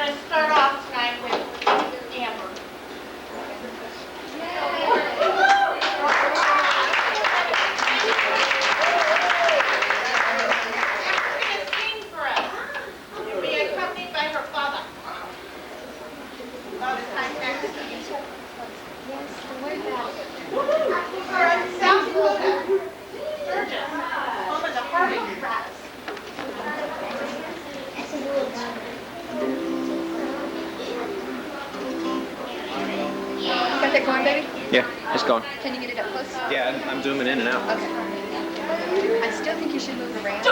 going to start off tonight with Amber. Going, baby? Yeah, it's going. Can you get it up close? Yeah, I'm zooming in and out. Okay. I still think you should move around.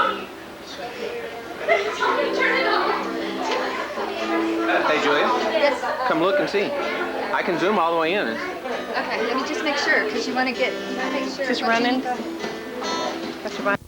Hey, Julia. Yes. Come look and see. I can zoom all the way in. Okay, let me just make sure, because you want to make sure. Just running. That's your button.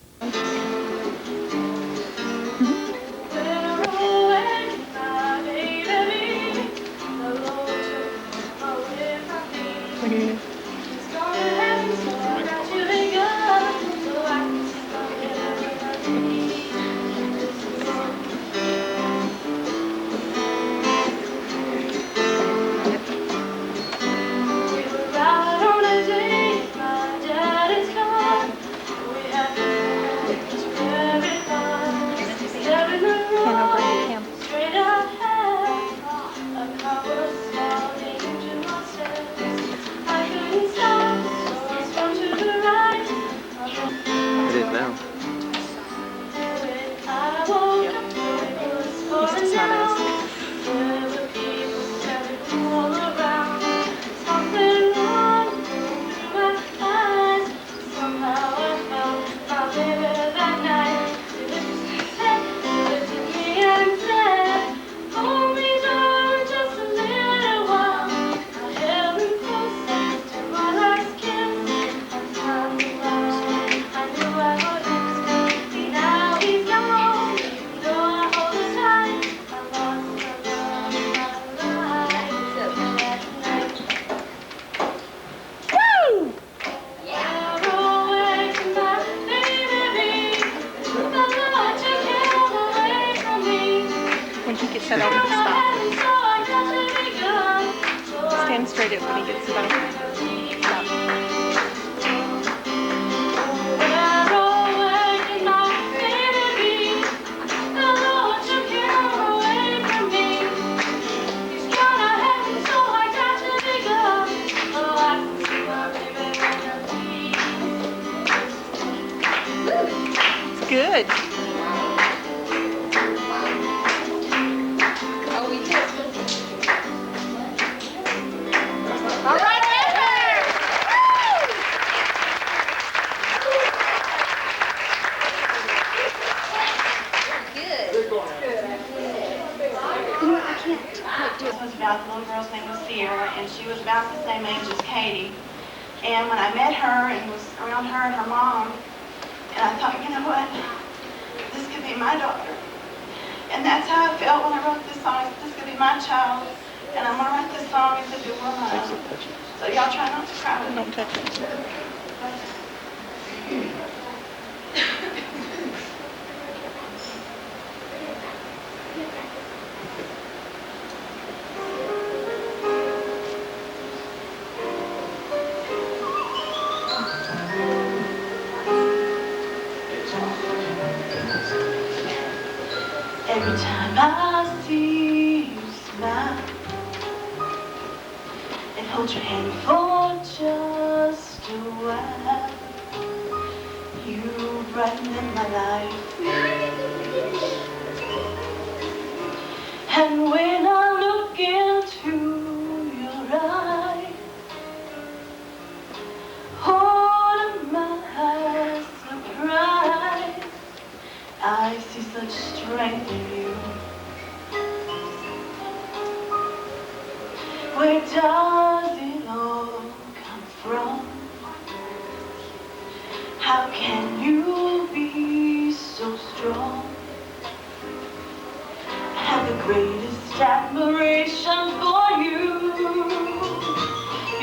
Stand straight up when he gets it on. It's good. And she was about the same age as Katie. And when I met her and was around her and her mom, and I thought, you know what, this could be my daughter. And that's how I felt when I wrote this song. This could be my child, and I'm going to write this song as if it were mine. So y'all try not to cry with me. Don't touch it. Every time I see you smile and hold your hand for just a while, you brighten my life. And when I look into your eyes, all of my surprise, I see such strength in you. Where does it all come from? How can you be so strong? I have the greatest admiration for you.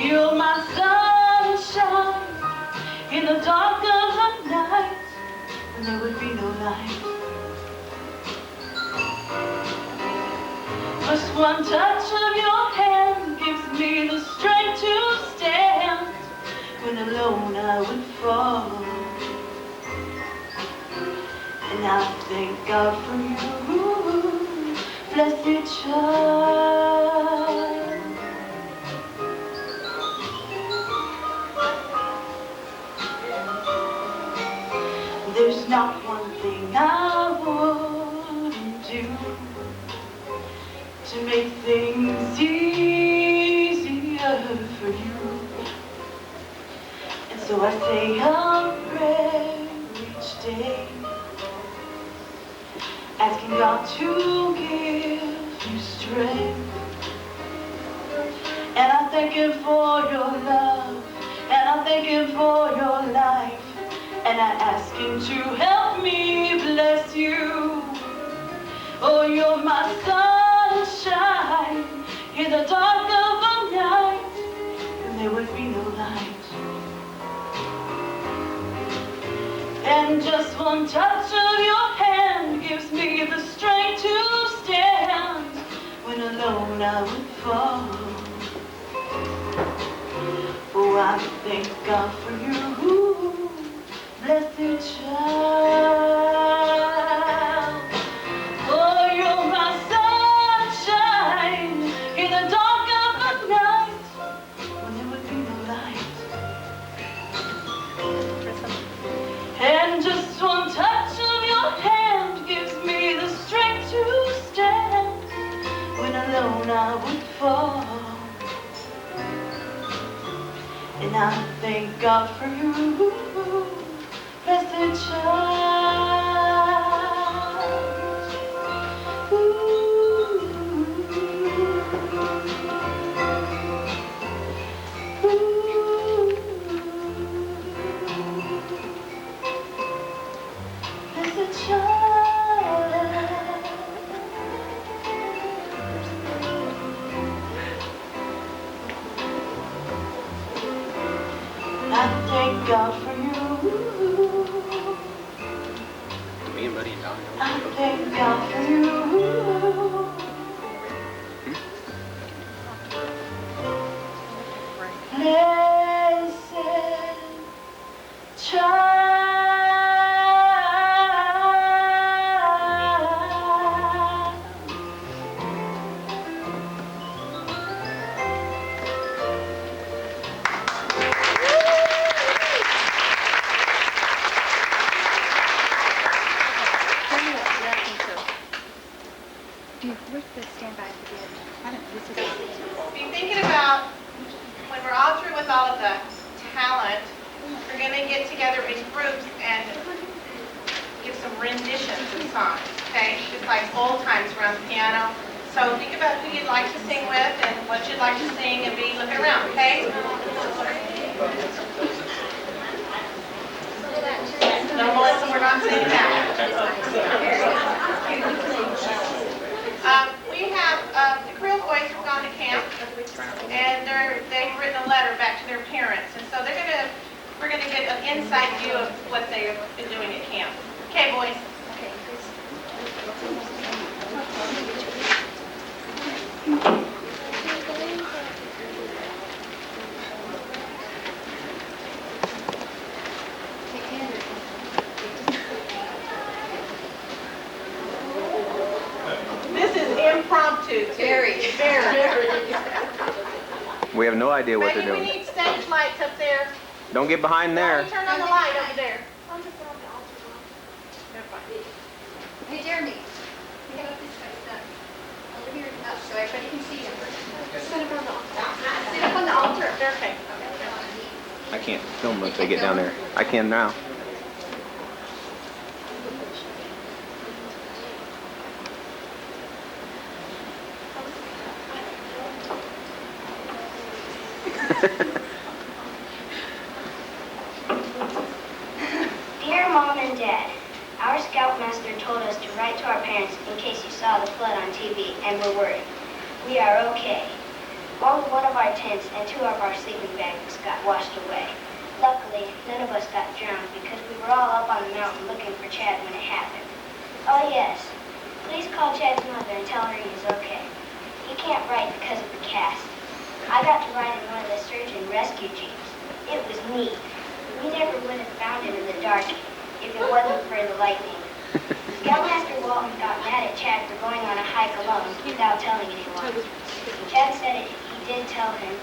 You're my sunshine in the dark of the night, when there would be no light. Just one touch of your hand gives me the strength to stand when alone I would fall. And I thank God for you, blessed child. There's not one thing I wouldn't do to make things easier for you. And so I say a prayer each day, asking God to give you strength. And I thank Him for your love, and I thank Him for your life. And I ask Him to help me bless you. Oh, you're my sunshine in the dark of a night, and there would be no light. And just one touch of your hand gives me the strength to stand when alone I would fall. Oh, I thank God for you, blessed child. Oh, you're my sunshine in the dark of the night when there would be no light. And just one touch of your hand gives me the strength to stand when alone I would fall. And I thank God for you, blessed child. Ooh. Ooh. Blessed child. I thank God for you. Me and Buddy and Don. I thank God for you. Blessed child. Where's the standby for the I don't know. This is Be thinking about when we're all through with all of the talent, we're going to get together in groups and give some renditions of songs, okay? Just like old times around the piano. So think about who you'd like to sing with and what you'd like to sing and be looking around, okay? No, Melissa, we're not singing that. We have the Creel boys have gone to camp, and they've written a letter back to their parents, and so we're gonna get an inside view of what they've been doing at camp. Okay, boys. This is impromptu. Very. We have no idea what Maybe they're we doing. need stage lights up there. Don't get behind there. Turn on the light over there. Hey, Jeremy. Get up this way, son. Over here, up so everybody can see you. Sit up on the altar. Sit up on the altar. Okay. I can't film once they get down there. I can now. Dear Mom and Dad, our scoutmaster told us to write to our parents in case you saw the flood on TV and were worried. We are okay. Only one of our tents and two of our sleeping bags got washed away. Luckily, none of us got drowned because we were all up on the mountain looking for Chad when it happened. Oh yes, please call Chad's mother and tell her he is okay. without telling anyone. Chad said he did tell him,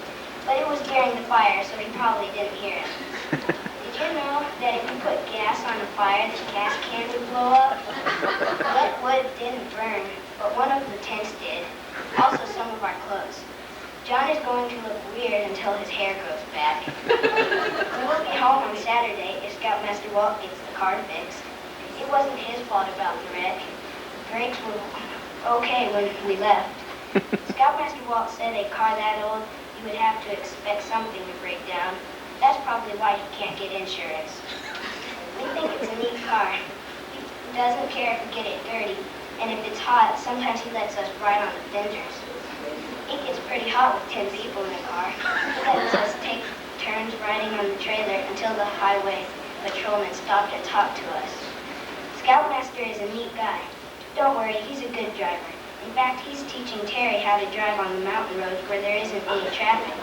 but it was during the fire, so he probably didn't hear him. Did you know that if you put gas on a fire, the gas can would blow up? Wet wood didn't burn, but one of the tents did. Also some of our clothes. John is going to look weird until his hair grows back. We will be home on Saturday if Scoutmaster Walt gets the car fixed. It wasn't his fault about the wreck. Brakes were okay when we left. Scoutmaster Walt said a car that old, you would have to expect something to break down. That's probably why he can't get insurance. We think it's a neat car. He doesn't care if we get it dirty, and if it's hot, sometimes he lets us ride on the fenders. It gets pretty hot with 10 people in a car. He lets us take turns riding on the trailer until the highway patrolman stopped and talked to us. Scoutmaster is a neat guy. Don't worry, he's a good driver. In fact, he's teaching Terry how to drive on the mountain roads where there isn't any traffic.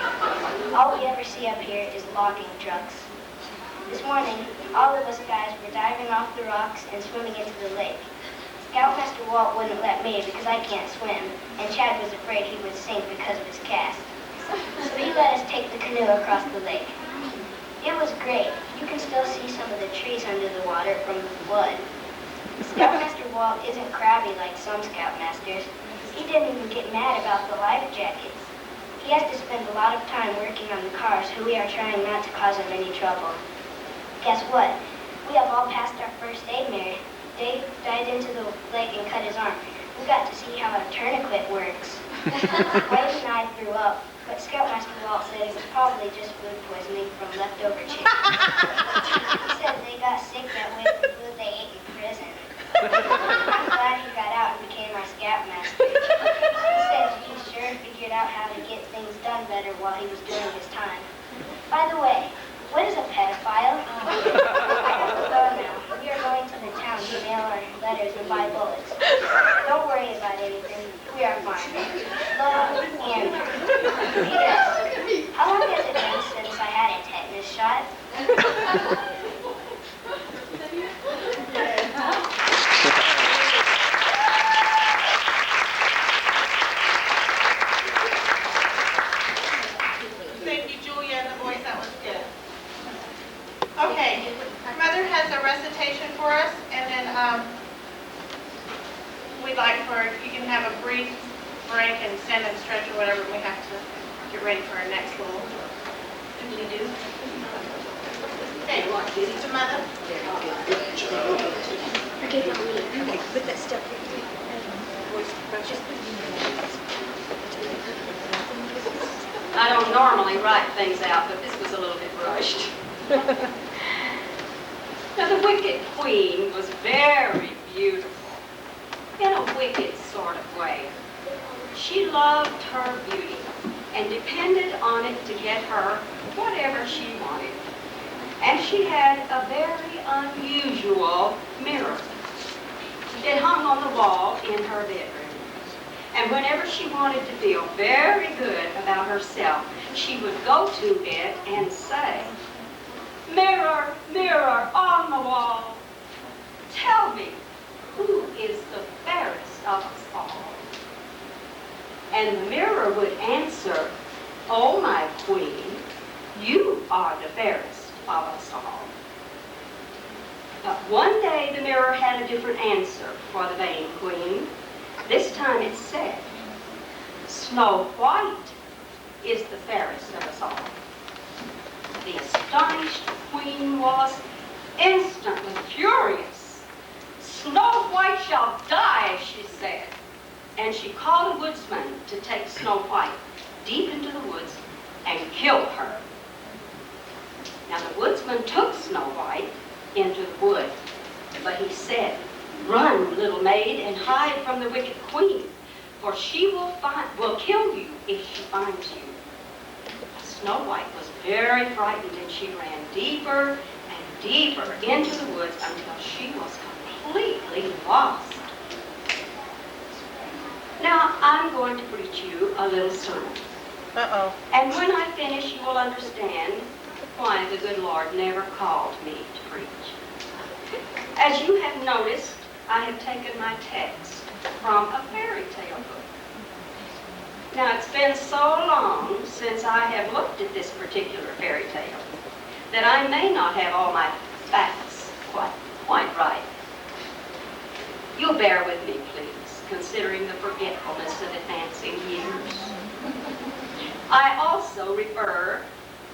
All we ever see up here is logging trucks. This morning, all of us guys were diving off the rocks and swimming into the lake. Scoutmaster Walt wouldn't let me because I can't swim, and Chad was afraid he would sink because of his cast. So he let us take the canoe across the lake. It was great. You can still see some of the trees under the water from the flood. Scoutmaster Walt isn't crabby like some Scoutmasters. He didn't even get mad about the life jackets. He has to spend a lot of time working on the cars, so we are trying not to cause him any trouble. Guess what? We have all passed our first aid merit. Dave dived into the lake and cut his arm. We got to see how a tourniquet works. Wade and I threw up, but Scoutmaster Walt said it was probably just food poisoning from leftover chicken. He said they got sick that way from food they ate in prison. I'm glad he got out and became our Scoutmaster. He said he sure figured out how to get things done better while he was doing his time. By the way, what is a pedophile? I have to go now. We are going to the town to mail our letters and buy bullets. Don't worry about anything. We are fine. Love, Andrew. P.S. How long has it been since I had a tetanus shot? Thank you, Julia and the boys. That was good. Okay, Mother has a recitation for us, and then we'd like you can have a brief break and stand and stretch or whatever. We have to get ready for our next little do. Okay, Sister Mother. Okay, put that stuff I don't normally write things out, but this was a little bit rushed. Now, the Wicked Queen was very beautiful, in a wicked sort of way. She loved her beauty and depended on it to get her whatever she wanted. And she had a very unusual mirror. It hung on the wall in her bedroom. And whenever she wanted to feel very good about herself, she would go to it and say, "Mirror, mirror on the wall, tell me, who is the fairest of us all?" And the mirror would answer, "Oh, my queen, you are the fairest of us all." But one day the mirror had a different answer for the vain queen. This time it said, "Snow White is the fairest of us all." The astonished queen was instantly furious. "Snow White shall die," she said. And she called a woodsman to take Snow White deep into the woods and kill her. Now the woodsman took Snow White into the wood, but he said, "Run, little maid, and hide from the wicked queen, for she will kill you if she finds you." Snow White was very frightened, and she ran deeper and deeper into the woods until she was completely lost. Now, I'm going to preach you a little sermon. And when I finish, you will understand why the good Lord never called me to preach. As you have noticed, I have taken my text from a fairy tale book. Now, it's been so long since I have looked at this particular fairy tale that I may not have all my facts quite right. You'll bear with me, please, considering the forgetfulness of advancing years. I also refer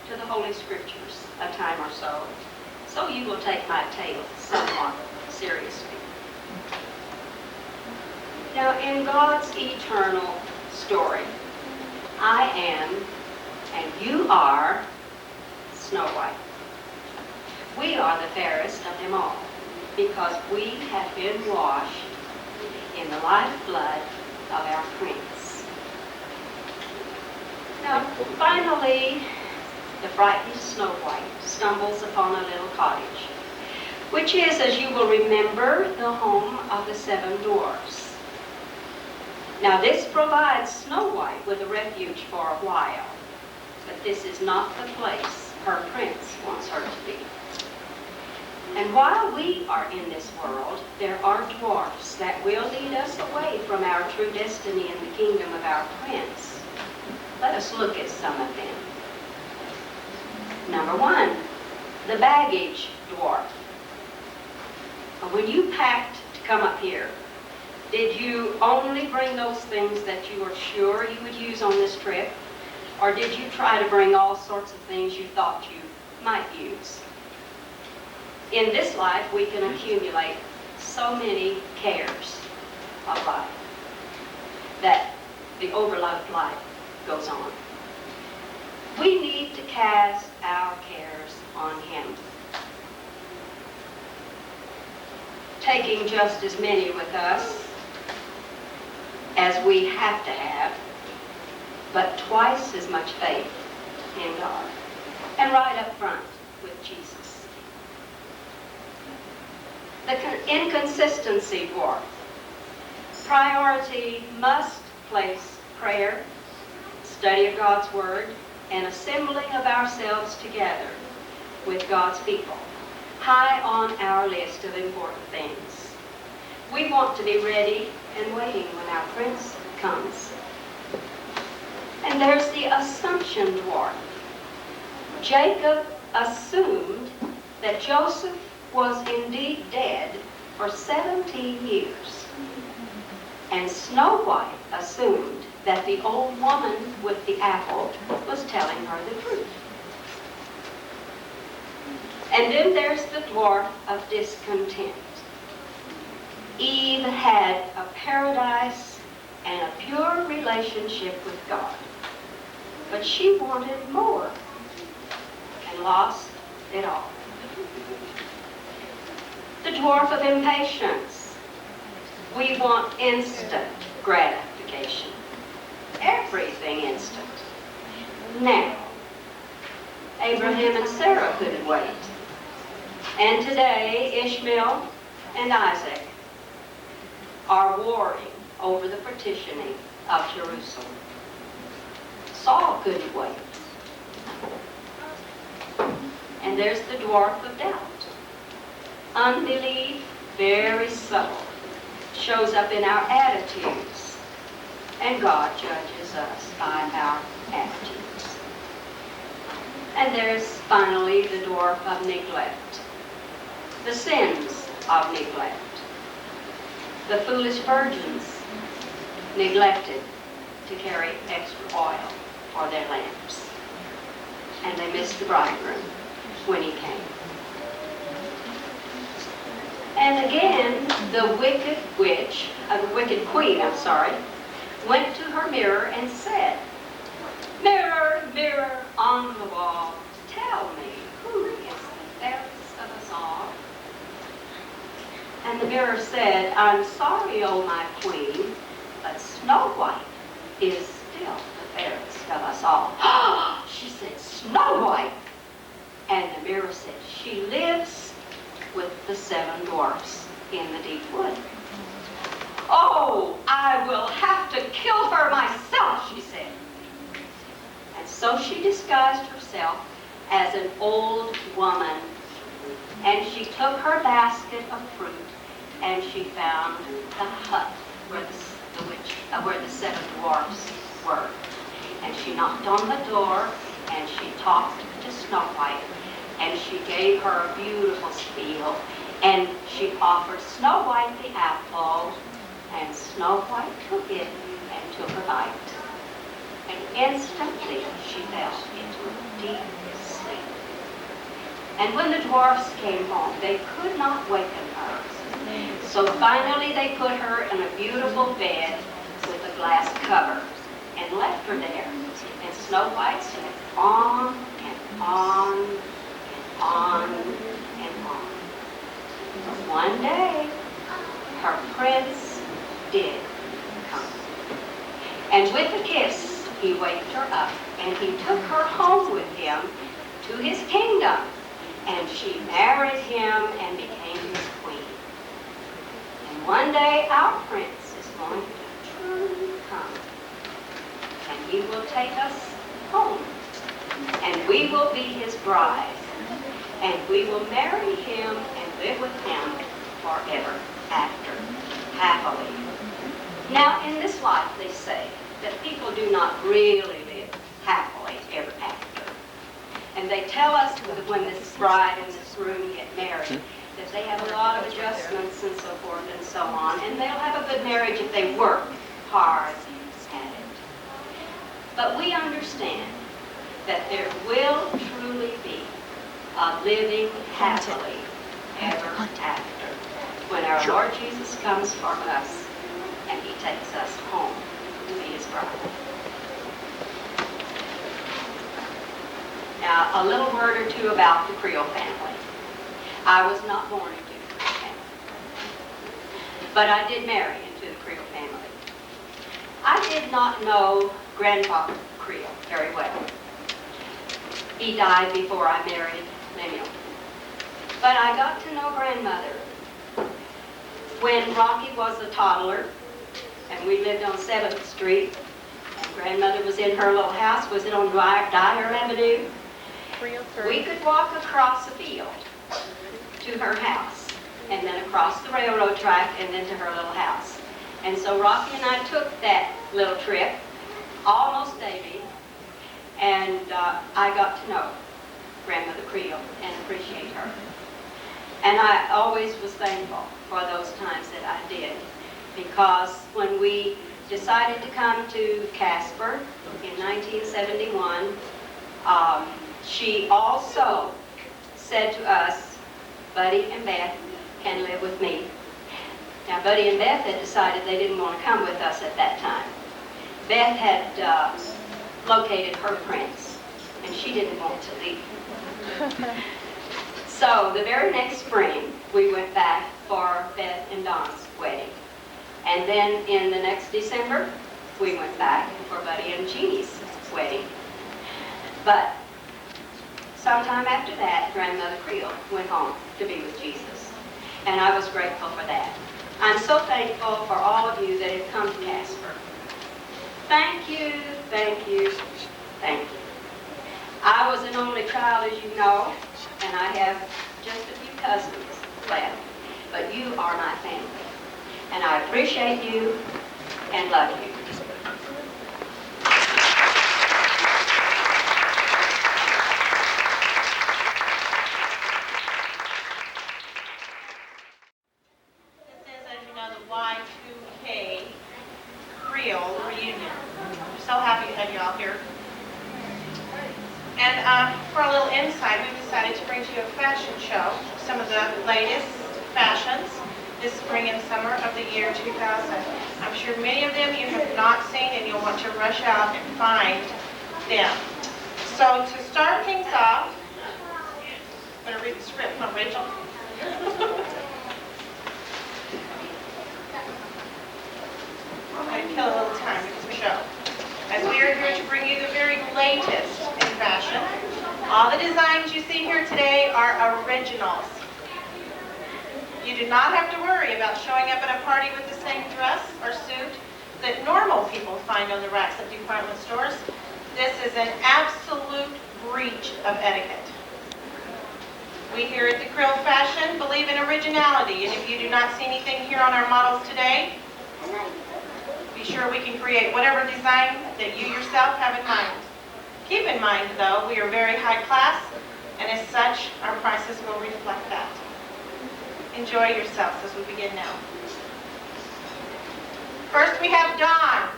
to the Holy Scriptures a time or so you will take my tale somewhat seriously. Now, in God's eternal story, I am, and you are, Snow White. We are the fairest of them all, because we have been washed in the lifeblood of our Prince. Now, finally, the frightened Snow White stumbles upon a little cottage, which is, as you will remember, the home of the 7 dwarfs. Now, this provides Snow White with a refuge for a while, but this is not the place her prince wants her to be. And while we are in this world, there are dwarfs that will lead us away from our true destiny in the kingdom of our prince. Let us look at some of them. Number 1, the baggage dwarf. When you packed to come up here, did you only bring those things that you were sure you would use on this trip? Or did you try to bring all sorts of things you thought you might use? In this life, we can accumulate so many cares of life that the overload of life goes on. We need to cast our cares on Him, taking just as many with us as we have to have, but twice as much faith in God, and right up front with Jesus. The inconsistency dwarf. Priority must place prayer, study of God's Word, and assembling of ourselves together with God's people high on our list of important things. We want to be ready and waiting when our Prince comes. And there's the assumption dwarf. Jacob assumed that Joseph was indeed dead for 17 years. And Snow White assumed that the old woman with the apple was telling her the truth. And then there's the dwarf of discontent. Eve had a paradise and a pure relationship with God, but she wanted more and lost it all. The dwarf of impatience. We want instant gratification. Everything instant. Now, Abraham and Sarah couldn't wait. And today, Ishmael and Isaac are warring over the partitioning of Jerusalem. Saul couldn't wait. And there's the dwarf of doubt. Unbelief, very subtle, shows up in our attitudes, and God judges us by our attitudes. And there's finally the dwarf of neglect. The sins of neglect. The foolish virgins neglected to carry extra oil for their lamps, and they missed the bridegroom when he came. And again, the wicked queen, went to her mirror and said, "Mirror, mirror on the wall, tell me, who is the fairest of us all?" And the mirror said, "I'm sorry, oh my queen, but Snow White is still the fairest of us all." She said, "Snow White?" And the mirror said, "She lives with the 7 dwarfs in the deep wood." "Oh, I will have to kill her myself," she said. And so she disguised herself as an old woman, and she took her basket of fruit, and she found the hut where the 7 dwarfs word. And she knocked on the door, and she talked to Snow White, and she gave her a beautiful spiel, and she offered Snow White the apple, and Snow White took it and took a bite. And instantly she fell into a deep sleep. And when the dwarfs came home, they could not waken her. So finally they put her in a beautiful bed with a glass cover and left her there. And Snow White slept on and on and on and on. But one day, her prince did come. And with a kiss, he waked her up, and he took her home with him to his kingdom. And she married him and became his queen. And one day, our prince is going to truly come. And he will take us home. And we will be his bride. And we will marry him and live with him forever after, happily. Now, in this life, they say that people do not really live happily ever after. And they tell us that when this bride and this groom get married, that they have a lot of adjustments and so forth and so on, and they'll have a good marriage if they work hard at it. But we understand that there will truly be a living happily ever after when our Lord Jesus comes for us and he takes us home to be his bride. Now, a little word or two about the Creel family. I was not born into the Creel family, but I did marry into the Creel family. I did not know Grandpa Creel very well. He died before I married Lemuel. But I got to know Grandmother when Rocky was a toddler, and we lived on 7th Street. And Grandmother was in her little house. Was it on Dyer Avenue? We could walk across a field to her house, and then across the railroad track, and then to her little house. And so Rocky and I took that little trip almost daily, and I got to know Grandmother Creel and appreciate her. And I always was thankful for those times that I did, because when we decided to come to Casper in 1971, she also said to us, Buddy and Beth can live with me. Now, Buddy and Beth had decided they didn't want to come with us at that time. Beth had located her prince, and she didn't want to leave. So the very next spring, we went back for Beth and Don's wedding. And then in the next December, we went back for Buddy and Jeannie's wedding. But sometime after that, Grandmother Creel went home to be with Jesus. And I was grateful for that. I'm so thankful for all of you that have come to Casper. Thank you, thank you, thank you. I was an only child, as you know, and I have just a few cousins left. But you are my family. And I appreciate you and love you. This is, as you know, the Y2K Creel reunion. We're so happy to have you all here. And for a little insight, we've decided to bring to you a fashion show, some of the latest fashions this spring and summer of the year 2000. I'm sure many of them you have not seen, and you'll want to rush out and find them. So to start things off, I'm going to read the script, huh, Rachel? I'm going to kill a little time with the show, as we are here to bring you the very latest in fashion. All the designs you see here today are originals. You do not have to worry about showing up at a party with the same dress or suit that normal people find on the racks at department stores. This is an absolute breach of etiquette. We here at the Creel Fashion believe in originality, and if you do not see anything here on our models today, Be sure we can create whatever design that you yourself have in mind. Keep in mind, though, we are very high class, and as such, our prices will reflect that. Enjoy yourselves as we begin now. First, we have Don.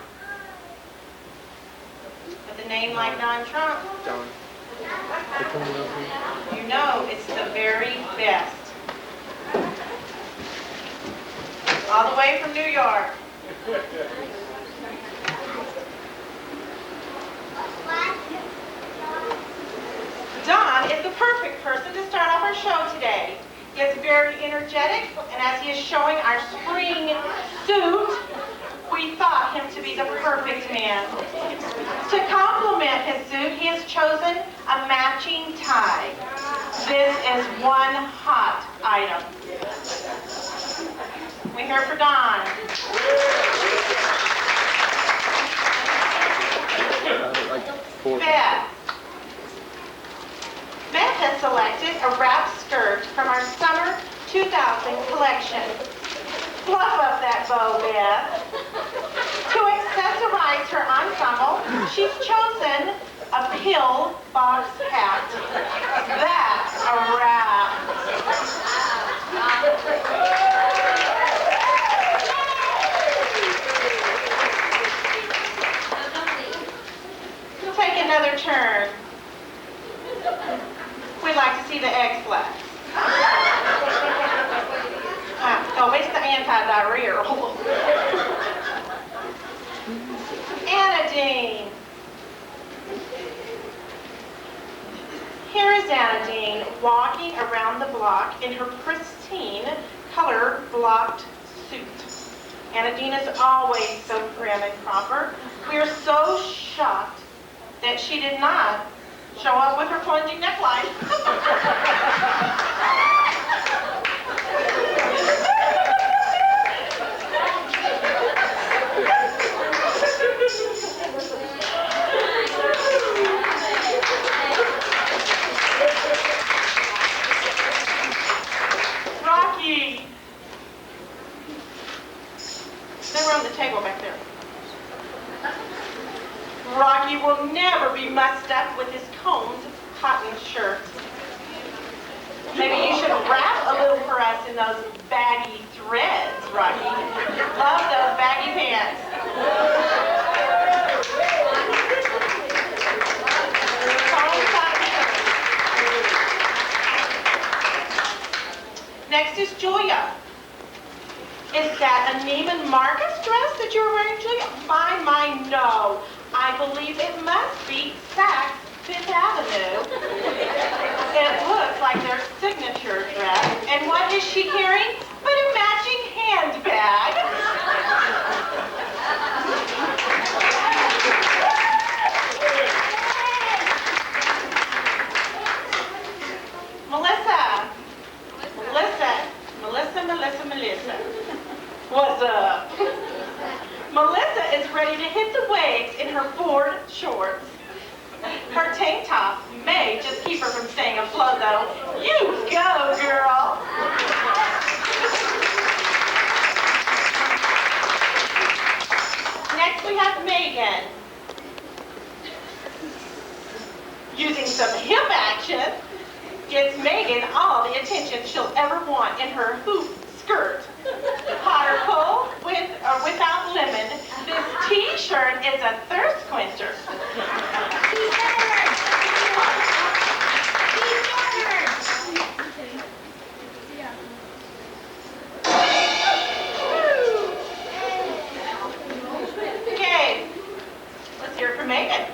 With a name like Don Trump, John. you know it's the very best. All the way from New York. Don is the perfect person to start off our show today. He is very energetic, and as he is showing our spring suit, we thought him to be the perfect man. To complement his suit, he has chosen a matching tie. This is one hot item. We hear for Don. Beth. Beth has selected a wrap skirt from our summer 2000 collection. Fluff up that bow, Beth. To accessorize her ensemble, she's chosen a pill box hat. That's a wrap. We'll take another turn. We'd like to see the X-Flax. Oh, it's the anti-diarrhea roll. Anadine. Here is Anadine walking around the block in her pristine, color-blocked suit. Anadine is always so prim and proper. We are so shocked that she did not show up with her plunging neckline. Rocky. They were on the table back there. Rocky will never be mussed up with his combed cotton shirt. Maybe you should wrap a little for us in those baggy threads, Rocky. Love those baggy pants. Next is Julia. Is that a Neiman Marcus dress that you're wearing, Julia? My, no. I believe it must be Saks Fifth Avenue. It looks like their signature dress. And what is she carrying but a matching handbag? Melissa. What's up? Melissa is ready to hit the waves in her Ford shorts. Her tank top may just keep her from staying afloat, though. You go, girl. Next, we have Megan. Using some hip action, gets Megan all the attention she'll ever want in her hoop skirt. Hot or cold, with or without lemon, this t-shirt is a thirst quencher. Okay, let's hear it from Megan.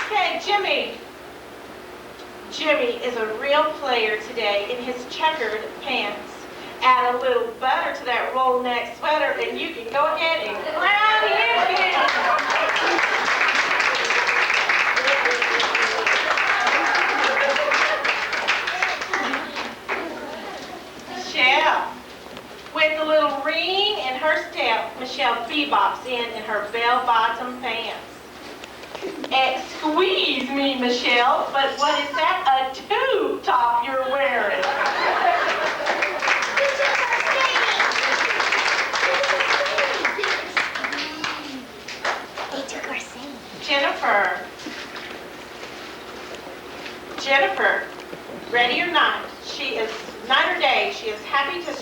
Okay, Jimmy. Jimmy is a real player today in his checkered pants. Add a little butter to that roll neck sweater and you can go ahead and crown him king. Michelle, with a little ring in her step, Michelle bebops in her bell-bottom pants. Excuse me, Michelle, but what is that? A tube top you're wearing?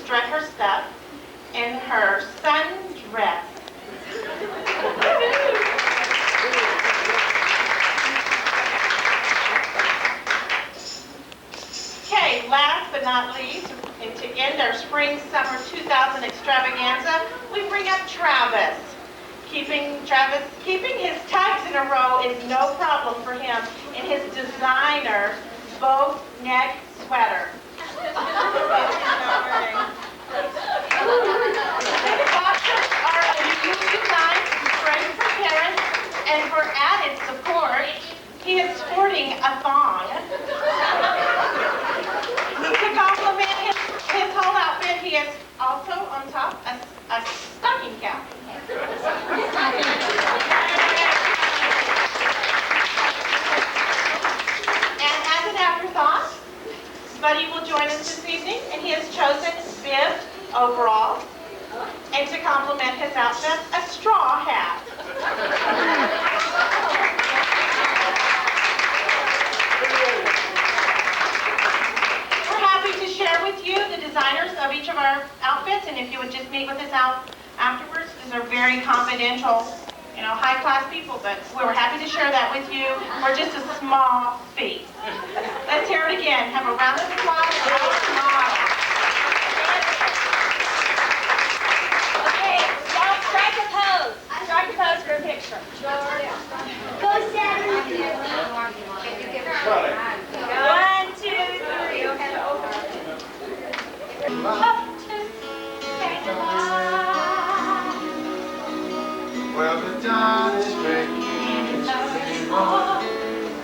strut her stuff in her sundress. Okay, last but not least, and to end our spring-summer 2000 extravaganza, we bring up Travis. Keeping his tags in a row is no problem for him in his designer boat neck sweater. The boxers are a unique design, great for parents, and for added support, he is sporting a thong. To complement his whole outfit, he is also on top a stocking cap. And as an afterthought, Buddy will join us this evening, and he has chosen bib overalls, and to complement his outfit, a straw hat. We're happy to share with you the designers of each of our outfits, and if you would just meet with us out afterwards, these are very confidential, high-class people, but we were happy to share that with you for just a small fee. Let's hear it again. Have a round of applause for our model. Okay, now strike a pose. Strike a pose for a picture. Go, Sam. 1, 2, 3. Up to Well, the dawn is breaking,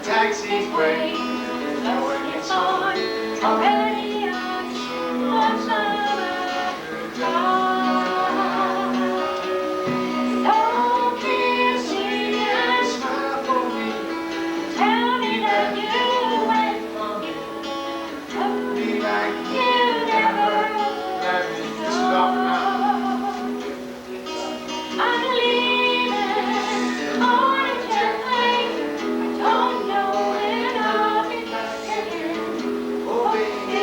taxi's break, knowing it's on, already on, so please see and smile for me, tell me that you went for me, be like you never let me stop now. I'm leaving on a jet plane. I don't know when I'll be back again. Oh, baby,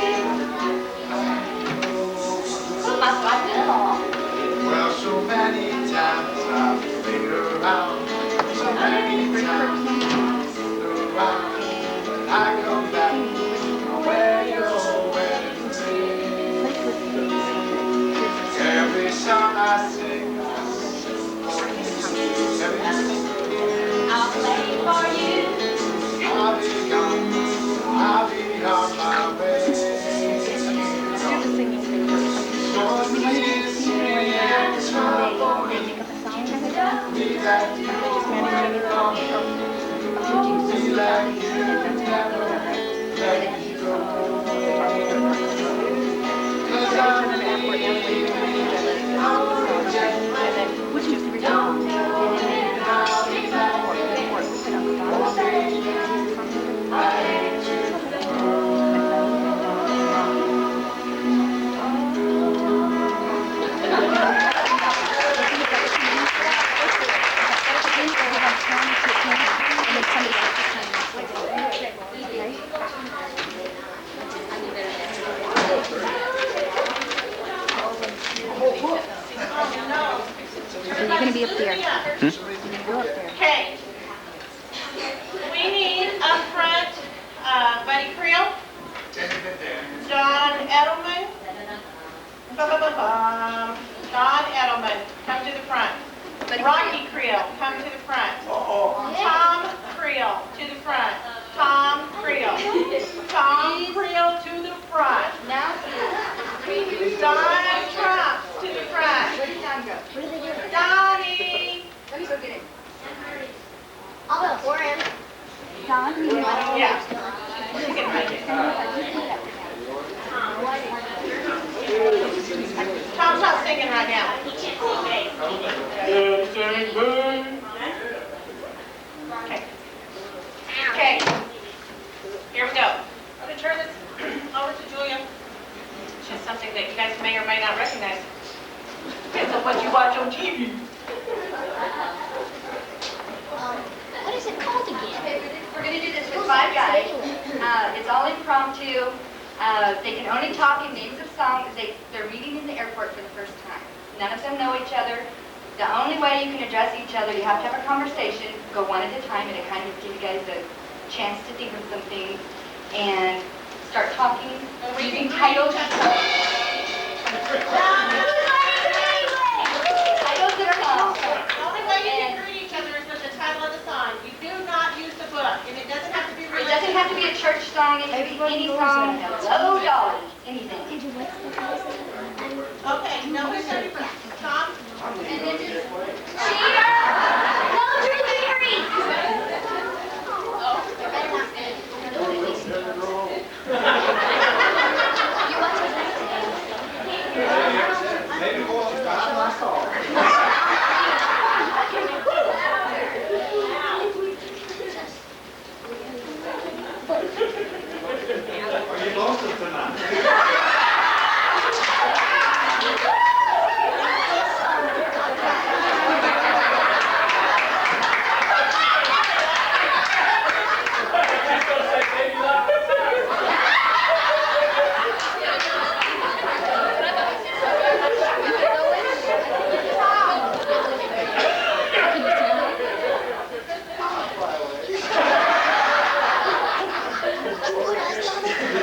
well, so many times I've played around. So many times I've fooled around. When I come back, I'll wear your wedding ring. Every song I sing, I'll play for you. I'll be gone, I'll be on my way. So please sing and smile for me. Be like you never long. Be like you never let me go. 'Cause I'm leaving on a jet plane. Don't know when I'll be back. Oh, baby, I hate to go. You're going to be up there. Go up there. Okay. We need up front Buddy Creel, John Edelman. John Edelman, come to the front. Rocky Creel, come to the front. Tom Creel, to the front. Tom Creel. Tom Creel to the front. Don Trump to the front. Where did Don go? Donnie. Let me go get it. I'll go for him. Don, you know. Yeah. You can make it. Tom's not singing right now. Okay. Okay. Here we go. I'm going to turn this over to Julia. It's just something that you guys may or may not recognize. Depends on what you watch on TV. What is it called again? We're going to do this with 5 guys. It's all impromptu. They can only talk in names of song, they're meeting in the airport for the first time. None of them know each other. The only way you can address each other, you have to have a conversation, go one at a time, and it kind of give you guys a chance to think of some things and start talking, using titles. Titles of songs. The only way you can greet each other is with the title of the song. You do not use the book, and it doesn't have to be It religious. doesn't have to be a church song, it can be any song. Hello, Dolly. Anything. Okay, now who's ready for Tom? And then just Cheater! No drinking! You want to drink? Maybe we'll stop my call. Are you lonesome tonight?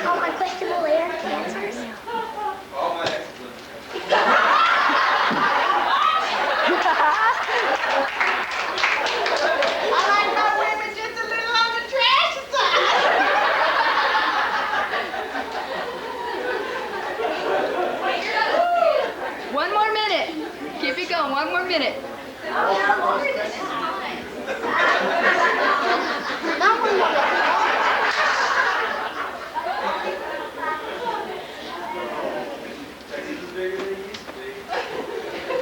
All my questionable answers. All my excellent. I like my women just a little on the trash side. One more minute. Keep it going. One more minute. Texas is bigger than it used to be.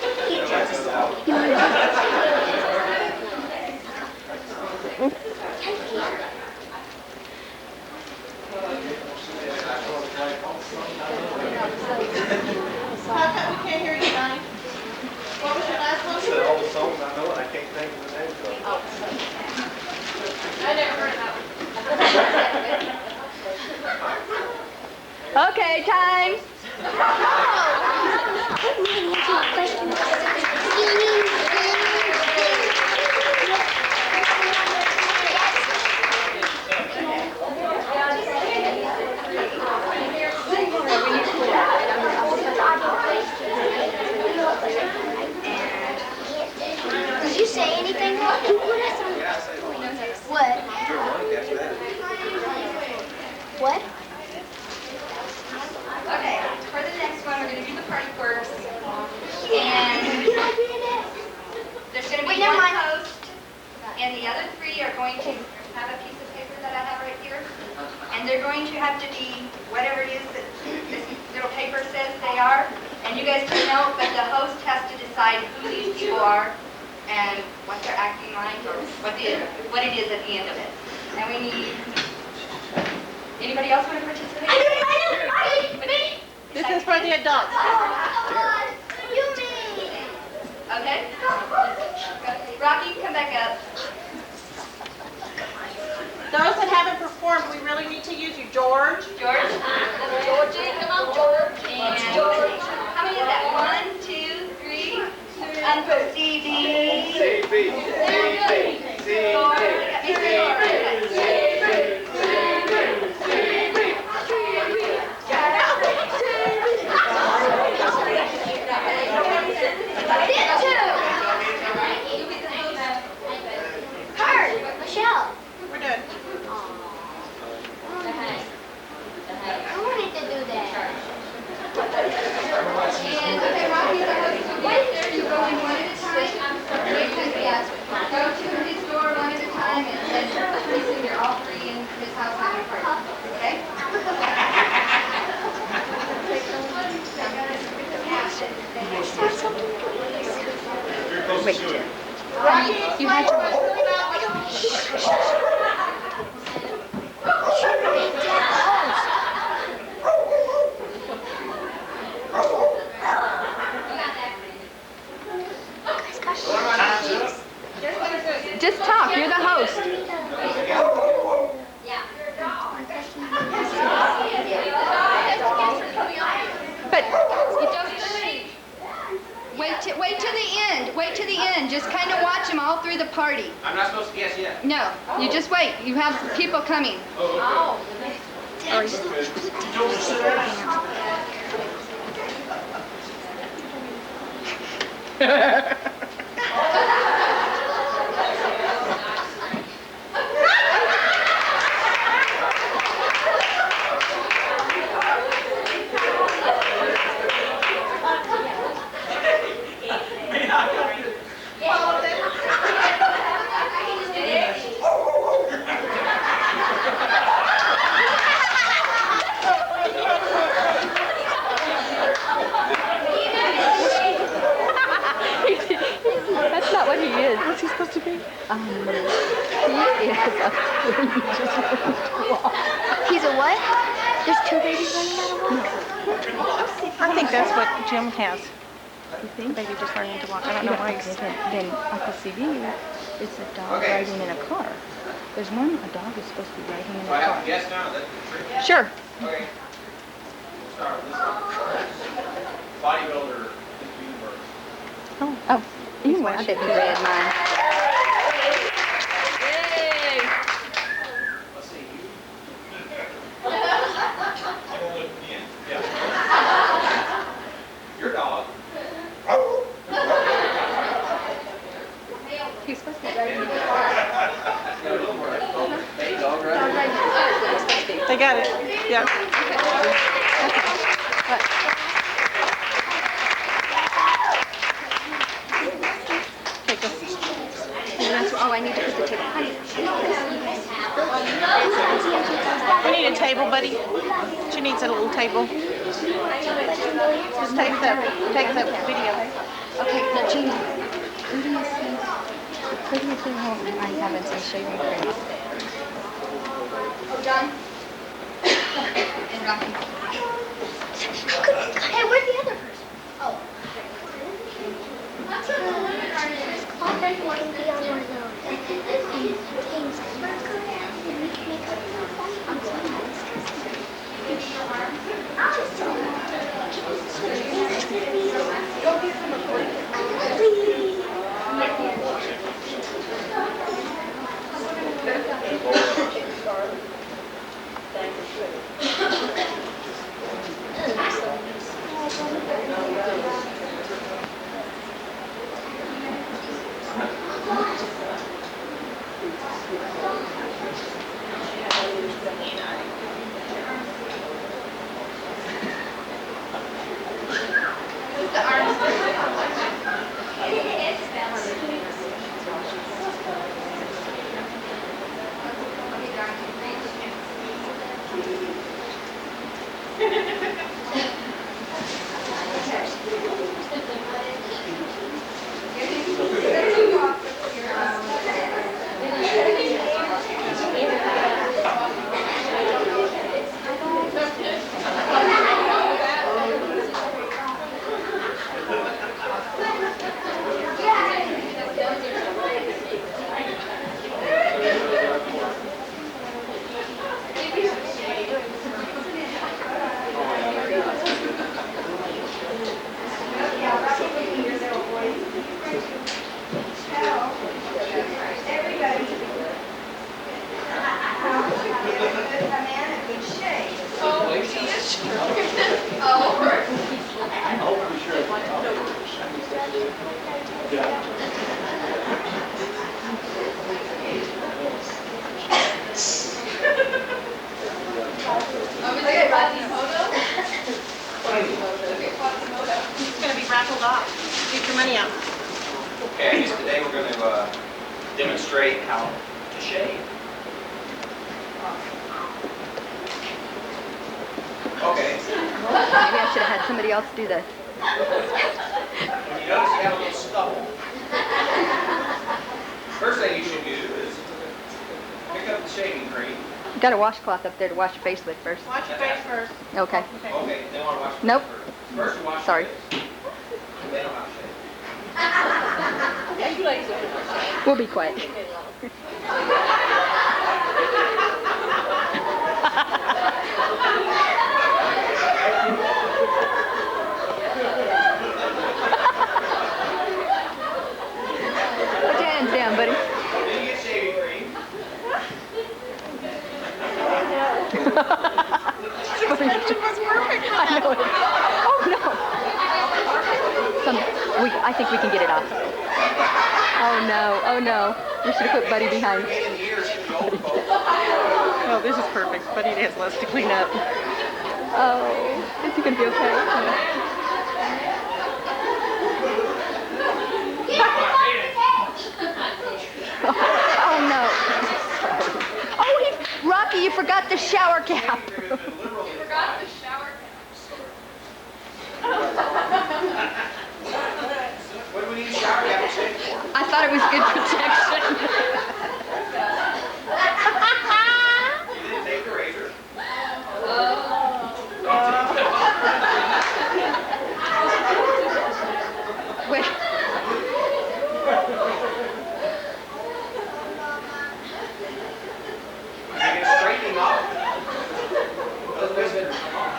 How come we can't hear you, Donnie? What was your last one? Said all the songs I know and I can't think of the names of them. I never heard that one. Okay, time. Did you say anything? Yeah, I say What? you're one, catch that. What? Okay, for the next one, we're going to do the party quirks. And there's going to be Wait, never one mind. host, and the other three are going to have a piece of paper that I have right here. And they're going to have to be whatever it is that this little paper says they are. And you guys can know, but the host has to decide who these people are and what they're acting like, or what it is at the end of it. And we need, anybody else want to participate? This is for the adults. Okay. Rocky, come back up. Those that haven't performed, we really need to use you. George? George? Georgie, come on, George. And how many is that? 1, 2, 3. Uncle Stevie. Four. Michelle. We're done. I wanted to do that. And, okay, Rocky's our host. So right there, you go in one at a time. Go to his door one at a time, and then pretty soon you're all three in his house having a party. Okay? Rocky, You had to. Just talk. You're the host. Wait to the end. Just kind of watch them all through the party. I'm not supposed to guess yet. No, you just wait. You have people coming. Oh, okay. That's not what he is. What's he supposed to be? He is He's a what? There's two babies running out of water? I think that's what Jim has. You think? The baby just learning to walk. I don't know why he's... Then Uncle CD is a dog riding in a car. There's one, a dog is supposed to be riding in a Do I have car. to guess now? That's the trick? Sure. Okay. We'll start with this one. Bodybuilder universe. Oh, you can watch I it. bet you read mine. Let's see. Yeah. Your dog. He's supposed to be riding in a car. Got a little more. Hey, dog right? They got it. Yeah. Okay, go. That's all I need to put the table. We need a table, buddy. She needs a little table. Just take the video. Okay, now Jeannie, who do you think, the prettiest thing home I haven't some shaving cream? John. And Rocky. Hey, where's the other person? Oh. I'll break one and be on one of those. Things. It's going to be raffled off. Get your money out. Okay, I guess today we're going to demonstrate how to shave. Okay. Maybe I should have had somebody else do the... When you notice you have a little stubble, first thing you should do is pick up the shaving cream. Got a washcloth up there to wash your face with first. Wash your face first. Okay. Okay, then want to wash your Nope. face first. First you wash Sorry. your face. Then I'll shave. We'll be quiet. Oh no, oh no. We should have put Buddy behind. Oh, this is perfect. Buddy has less to clean up. Oh, is he gonna be okay? Oh no. Oh, Rocky, you forgot the shower cap. Forgot the shower What do we need shower cap to take for? I thought it was good protection. You didn't take the razor. Wait. You can straighten him off. Those visitors come off.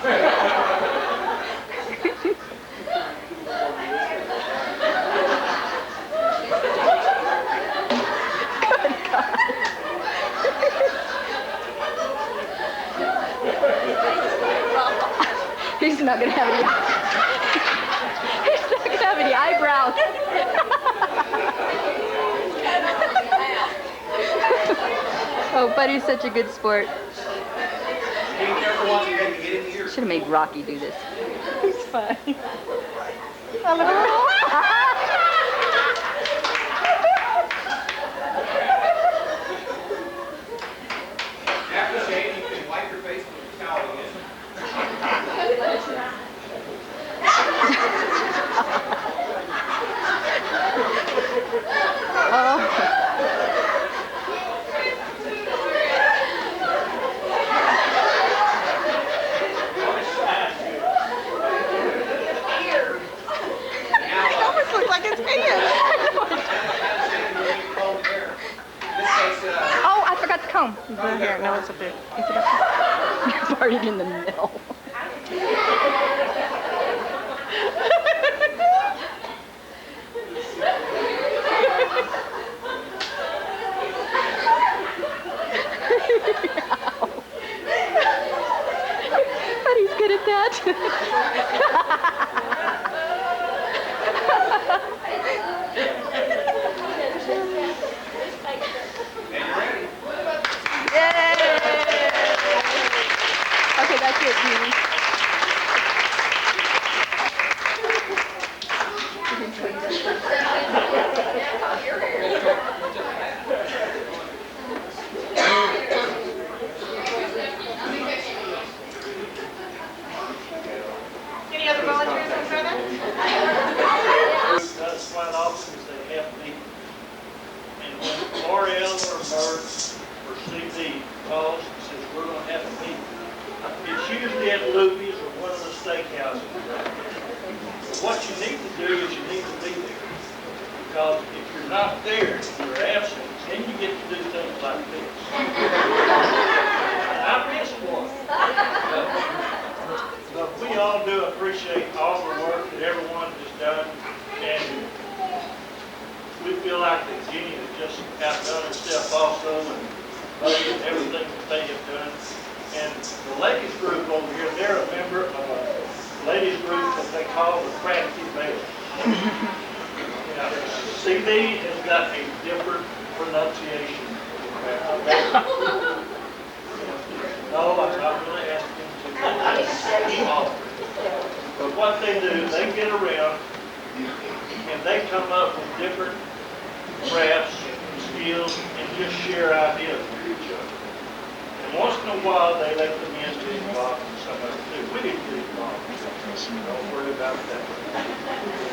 He's not gonna have any. He's not gonna have any eyebrows. Oh, Buddy's such a good sport. Be careful once you get in the ear. Should have made Rocky do this. It's fine. After shave, you can wipe your face with a towel again. It almost looks like his hands. Oh, I forgot the comb. Right here. No, it's up there. Is it up there? You farted in the middle. But he's good at that. Okay, that's it, Judy. Any other volunteers on further? That's flat officers they have me. And when L'Oreal or Bert or CD calls and says, we're going to have a meeting, it's usually at Luby's or one of the steakhouses. But what you need to do is you need to be there. Because if you're not there, if you're absent, then you get to do things like this. I missed one. But we all do appreciate all the work that everyone has done, and we feel like that Jenny has just outdone herself also, and Buddy and everything that they have done. And the ladies group over here, they're a member of a ladies group that they call the Crafty Bear. Now, CD has got a different pronunciation. No, I'm not really asking to. But what they do, they get around and they come up with different crafts and skills and just share ideas with each other. And once in a while, they let the men get involved in some of it too. We didn't get involved. Don't worry about that.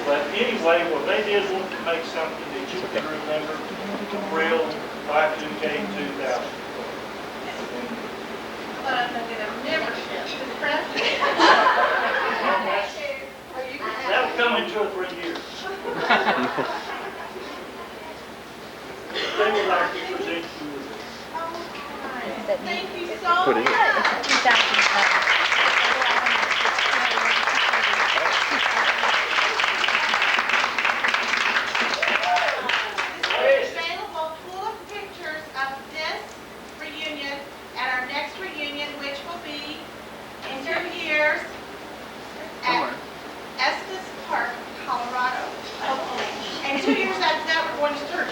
But anyway, well, they did want to make something that you can remember, Creel Y2K 2000. But I'm going to get a membership to the press. That'll come in 2 or 3 years. They would like to present you with it. Thank you so much. This is available full of pictures of this reunion at our next reunion, which will be in 2 years at Estes Park, Colorado, hopefully. And 2 years after that, we're going to Turkey.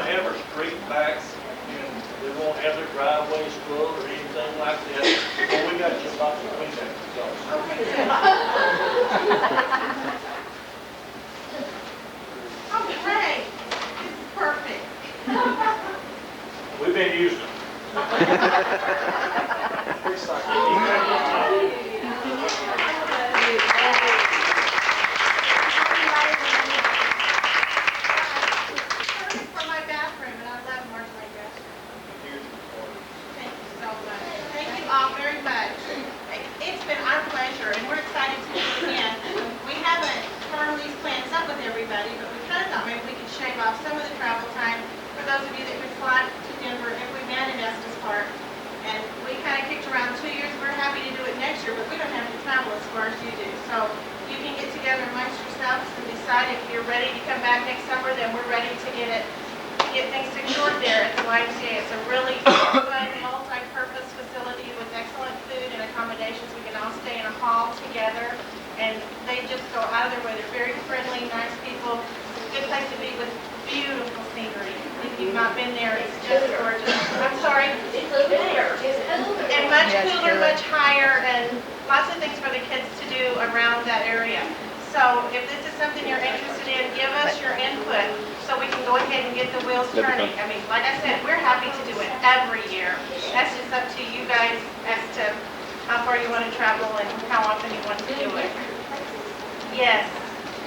gonna have her street back, and they won't have their driveways full or anything like that. Well, we got you about to clean that, so. Oh, great. This is perfect. We've been using them. From my bathroom, and I love Marjorie's bathroom. Thank you so much. Thank you all very much. It's been our pleasure, and we're excited to do it again. We haven't firmed these plans up with everybody, but we kind of thought maybe we could shave off some of the travel time for those of you that could fly to Denver if we met in Estes Park. And we kind of kicked around 2 years. We're happy to do it next year, but we don't have to travel as far as you do. So you can get together amongst yourselves and decide if you're ready to come back next summer, then we're ready to get things secured there at the YMCA. It's a really fun, multi-purpose facility with excellent food and accommodations. We can all stay in a hall together, and they just go out of their way. They're very friendly, nice people. Good place to be with beautiful scenery. If you've not been there, it's just gorgeous. I'm sorry. It's over there. And much cooler, much higher, and lots of things for the kids to do around that area. So if this is something you're interested in, give us your input so we can go ahead and get the wheels turning. I mean, like I said, we're happy to do it every year. That's just up to you guys as to how far you want to travel and how often you want to do it. Yes,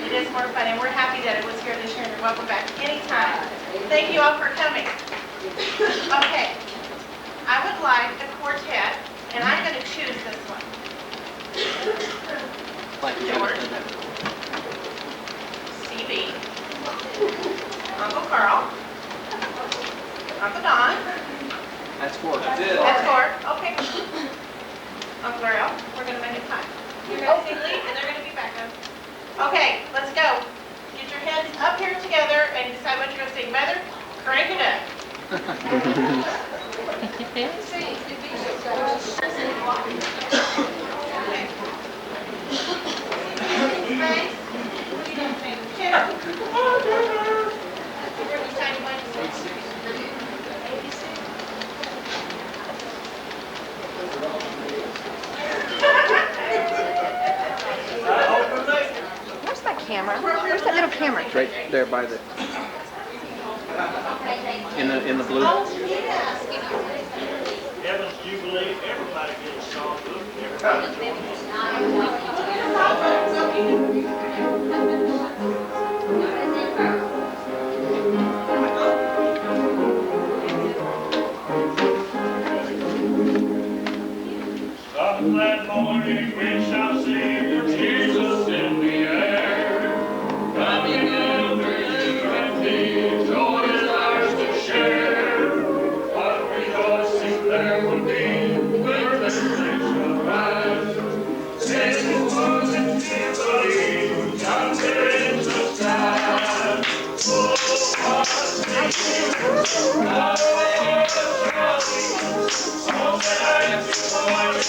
it is more fun, and we're happy that it was here this year, and you're welcome back anytime. Thank you all for coming. Okay, I would like a quartet, and I'm going to choose this one. George, CB, Uncle Carl, Uncle Don. That's 4. That's 4. Okay. Uncle Earl, we're going to make it time. You're going to sing lead, and they're going to be backup. Okay, let's go. Get your heads up here together and decide what you're going to sing. Mother, crank it up. Okay. Space. What are you going to sing? Kiddo. We're deciding what to sing. Where's that camera? Where's that little camera? Right there by the in the blue. Heaven's Jubilee, everybody gets a song book, everybody on that morning we shall see Jesus in the air, coming after you and me, joy is ours to share. What rejoicing there will be when the saints shall rise. Satan was in Jubilee, yonder in the sky. Oh, what a singing, how they were shouting, on that happy morning.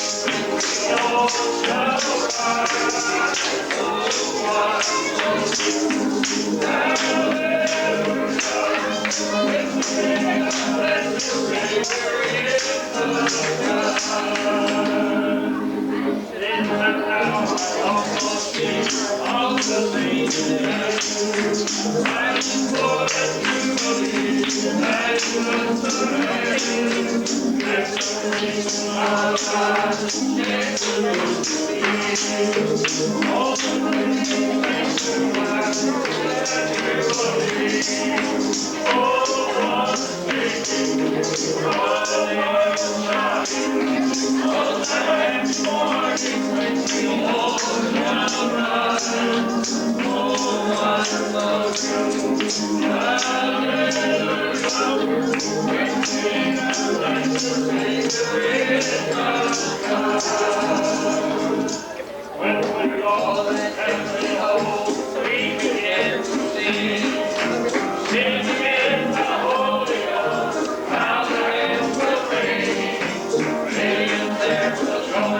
There was a joy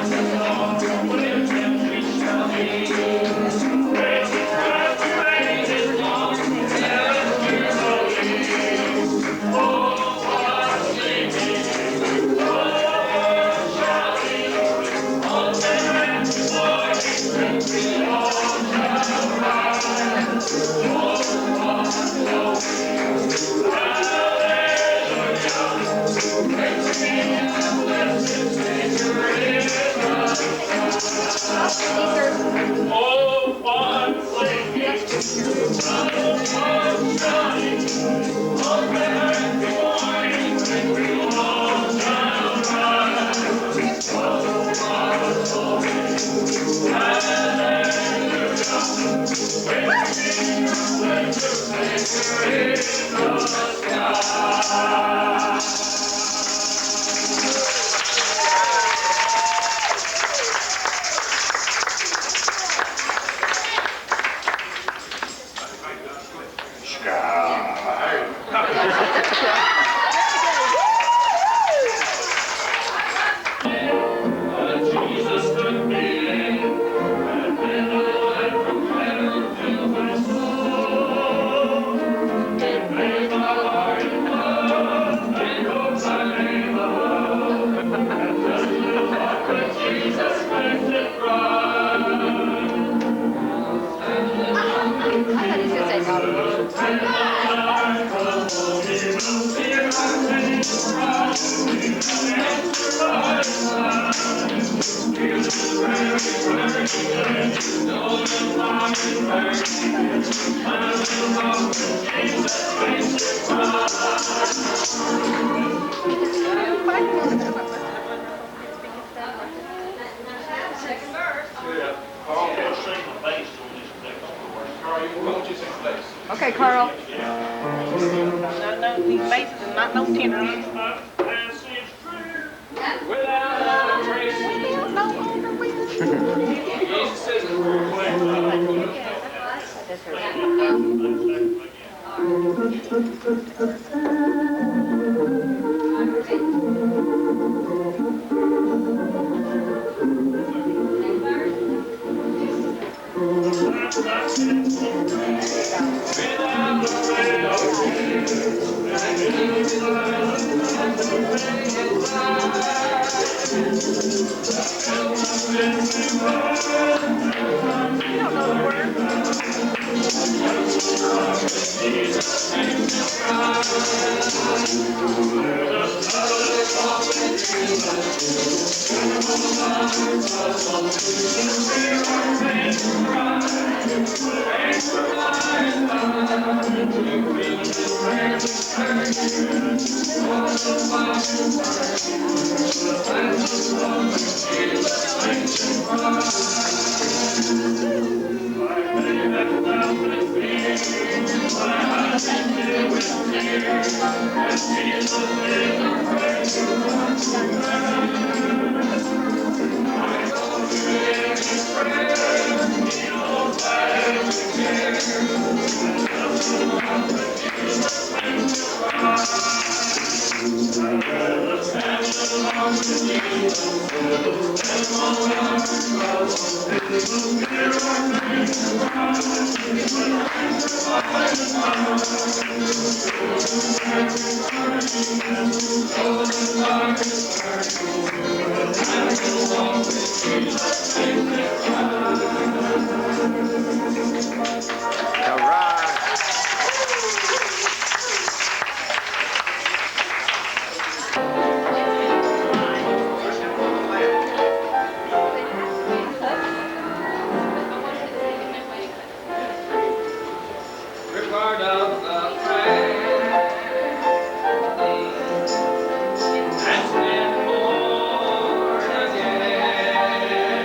so long, when we shall be. Yeah. Carl, we'll sing the bass on this next one. Carl, you won't you sing bass? Okay, Carl. No, these bases are not no tenors. Without a trace. Jesus says all right. Regard of the family has been born again.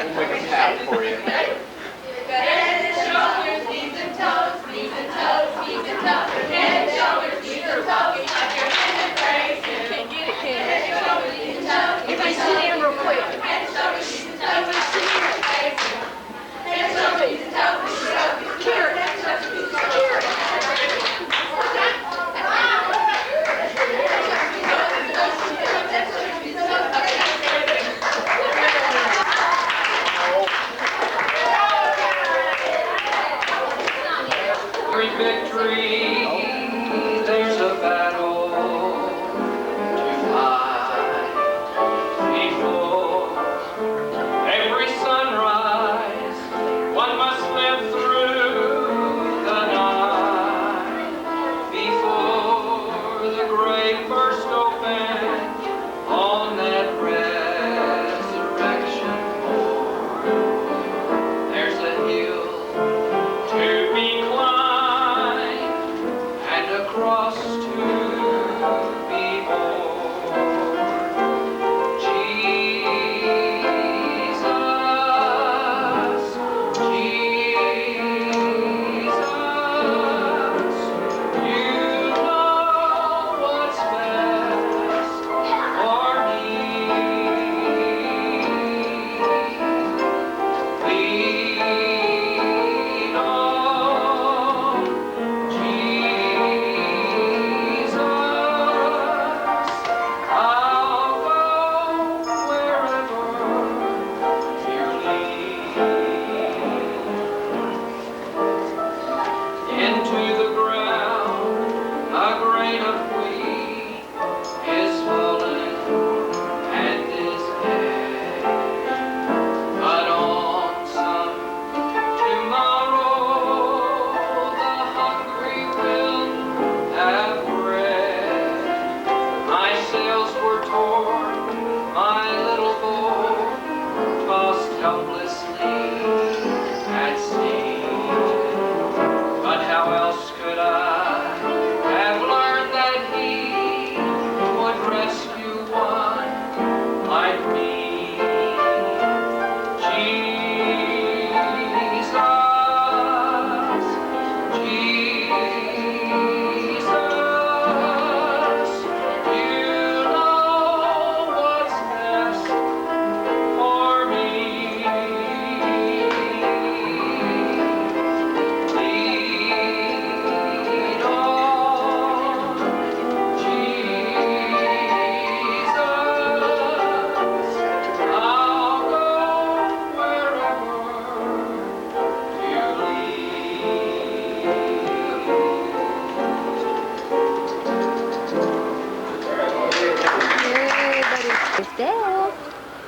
We'll make a tap for you. Head and shoulders, knees and toes, knees and toes, knees and toes. Head and shoulders, knees and toes. Clap your hands and praise Him. Can't get it, can Head and shoulders, knees and toes. Everybody sit down real quick. Head and shoulders, knees and toes. Everybody sit down. Praise Him. Head and shoulders, knees and toes, knees and toes. Carrot. Carrot. Victory, there's a battle to fight before every sunrise. One must live through the night before the grave burst open on that resurrection morn. There's a hill to be climbed, cross to be born. Jesus, you know what's best for me. Lead on,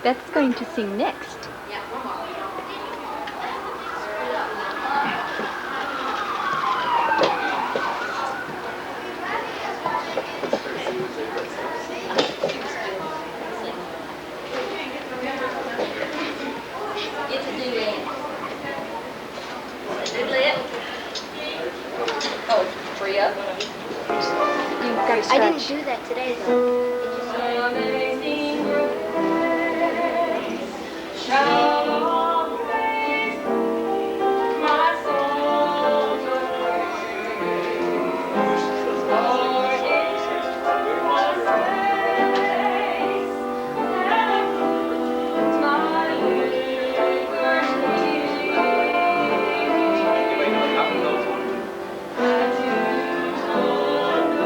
Beth's going to sing next. It's a duet. Duet. Oh, free up. You've got to stretch. I didn't do that today, though. Amazing grace, shall praise my soul to praise. For it was grace that moved my liberty. I do not know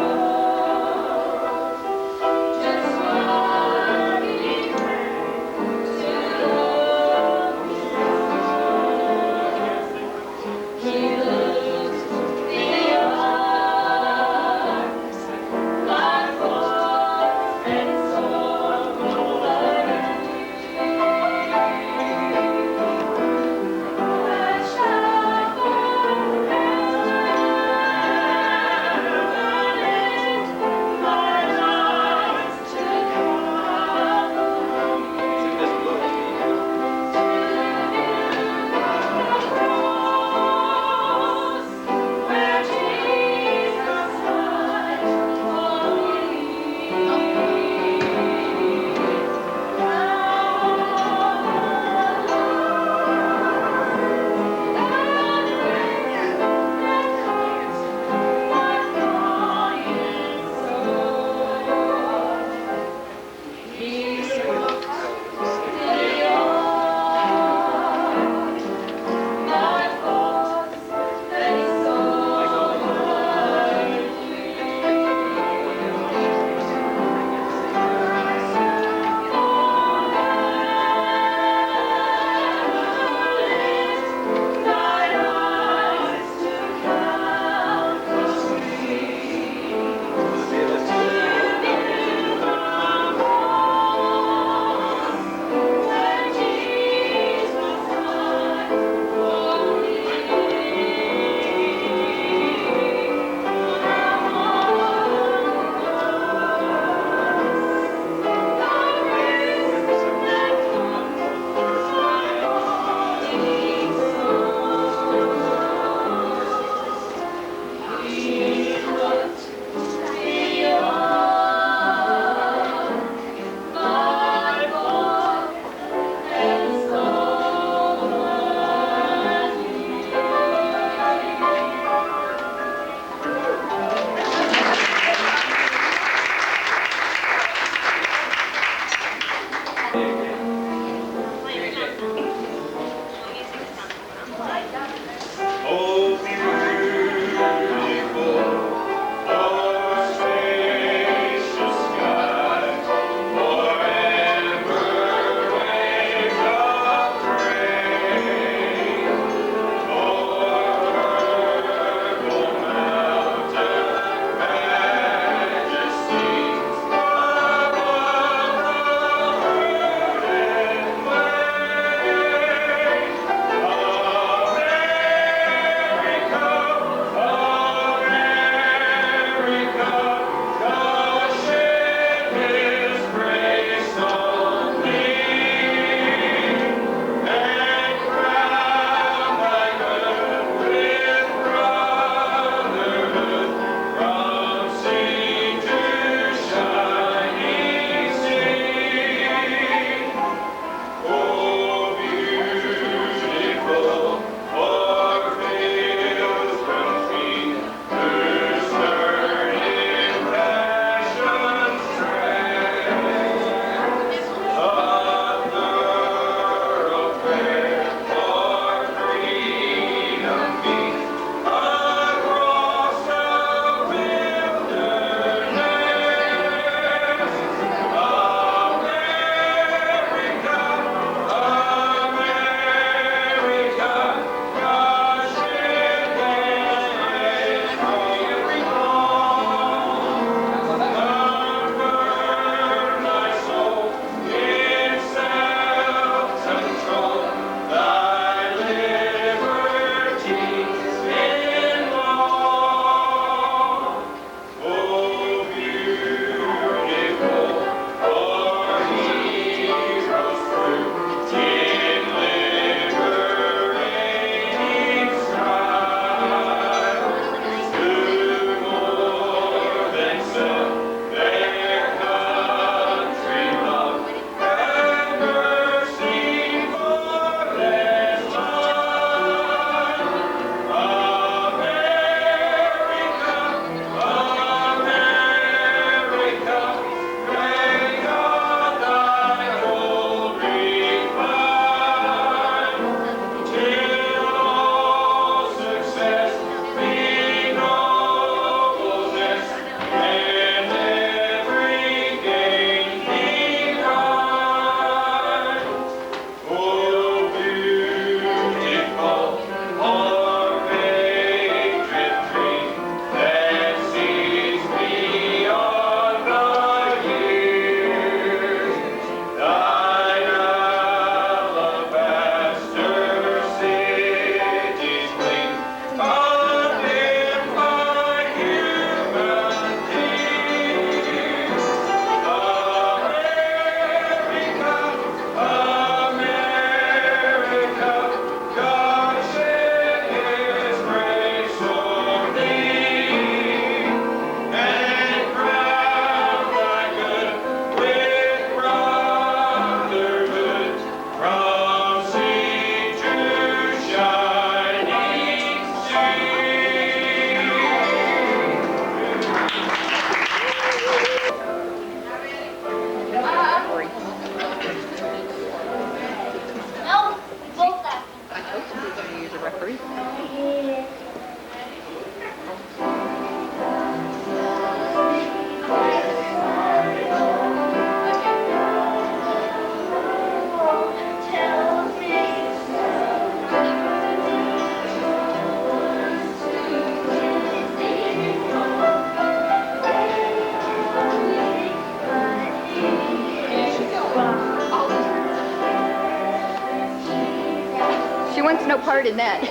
She wants no part in that.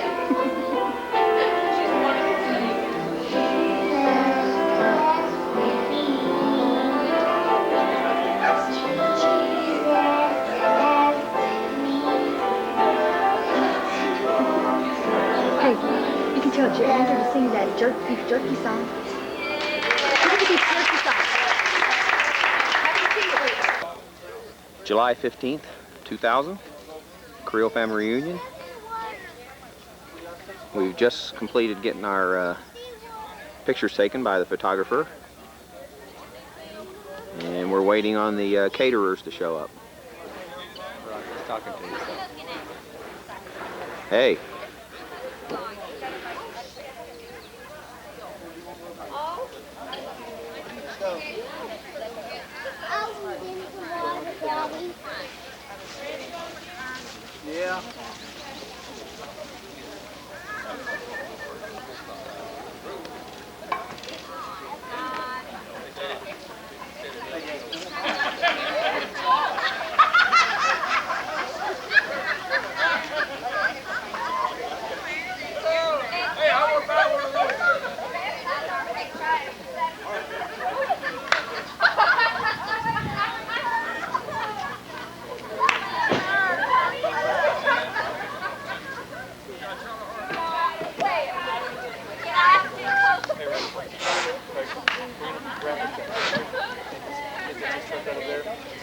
Hey, you can tell Andrew to sing that beef jerky song. Beef jerky song. July 15th, 2000, Creel family reunion. We've just completed getting our pictures taken by the photographer. And we're waiting on the caterers to show up. Talking to you. Hey. Yeah.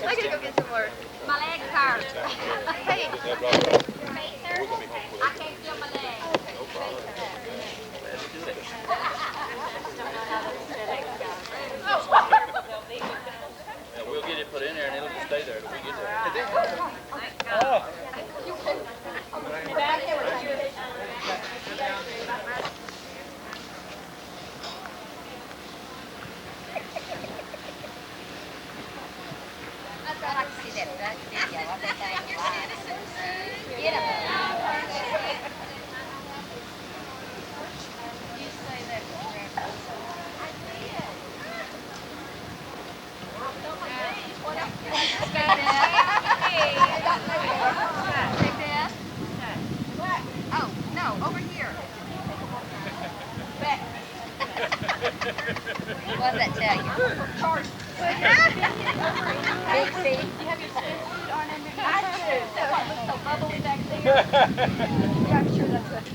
I gotta go get some more. My leg's tired. Hey. I can't feel my leg. Yeah, we'll get it put in there and it'll just stay there till we get there. Oh. I'd like to see that video of that thing live. Get him. You say that forever. I did. Take that. Oh, no, over here. Back. What does that tell you? Charge. Big C. You have your swimsuit on underneath? I do. That looks so bubbly back there. Yeah, I'm sure that's what it is.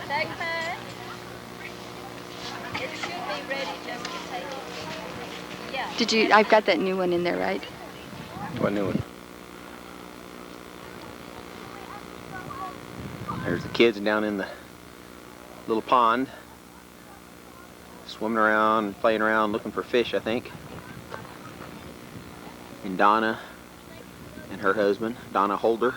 Take mine. It should be ready just to take it. Yeah. Did you? I've got that new one in there, right? What new one? There's the kids down in the little pond, swimming around and playing around looking for fish, I think. And Donna and her husband, Donna Holder.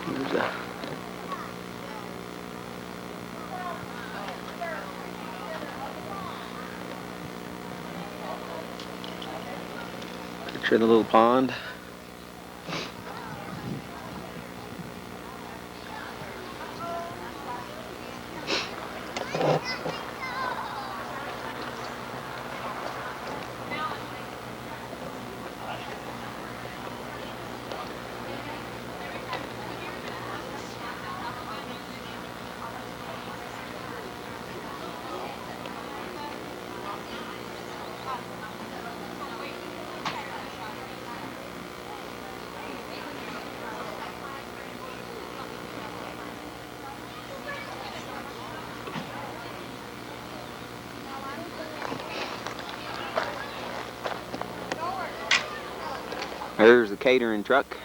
Here's a picture of the little pond. There's the catering truck.